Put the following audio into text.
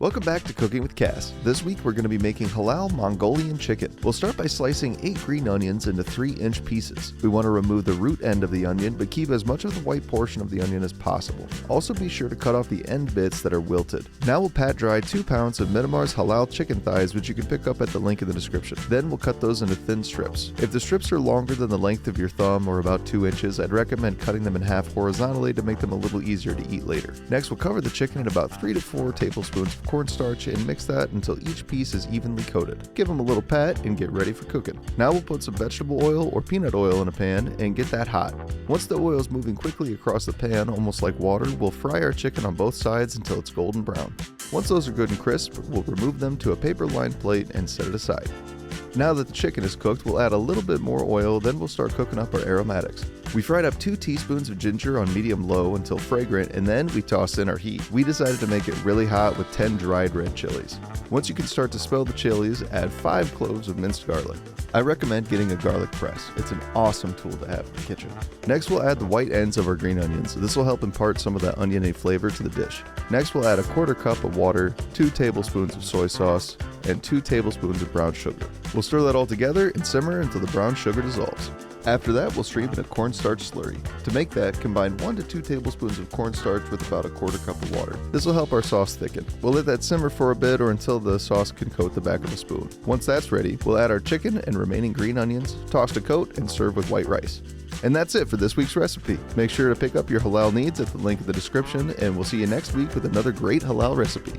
Welcome back to Cooking with Cass. This week we're going to be making halal Mongolian chicken. We'll start by slicing 8 green onions into 3-inch pieces. We want to remove the root end of the onion, but keep as much of the white portion of the onion as possible. Also be sure to cut off the end bits that are wilted. Now we'll pat dry 2 pounds of Midamar's halal chicken thighs, which you can pick up at the link in the description. Then we'll cut those into thin strips. If the strips are longer than the length of your thumb, or about 2 inches, I'd recommend cutting them in half horizontally to make them a little easier to eat later. Next, we'll cover the chicken in about 3 to 4 tablespoons of cornstarch and mix that until each piece is evenly coated. Give them a little pat and get ready for cooking. Now we'll put some vegetable oil or peanut oil in a pan and get that hot. Once the oil is moving quickly across the pan, almost like water, we'll fry our chicken on both sides until it's golden brown. Once those are good and crisp, we'll remove them to a paper-lined plate and set it aside. Now that the chicken is cooked, we'll add a little bit more oil, then we'll start cooking up our aromatics. We fried up 2 teaspoons of ginger on medium-low until fragrant, and then we tossed in our heat. We decided to make it really hot with 10 dried red chilies. Once you can start to smell the chilies, add 5 cloves of minced garlic. I recommend getting a garlic press. It's an awesome tool to have in the kitchen. Next, we'll add the white ends of our green onions. This will help impart some of that oniony flavor to the dish. Next, we'll add a 1/4 cup of water, 2 tablespoons of soy sauce, and 2 tablespoons of brown sugar. We'll stir that all together and simmer until the brown sugar dissolves. After that, we'll stream in a cornstarch slurry. To make that, combine 1 to 2 tablespoons of cornstarch with about a 1/4 cup of water. This will help our sauce thicken. We'll let that simmer for a bit or until the sauce can coat the back of a spoon. Once that's ready, we'll add our chicken and remaining green onions, toss to coat, and serve with white rice. And that's it for this week's recipe. Make sure to pick up your halal needs at the link in the description, and we'll see you next week with another great halal recipe.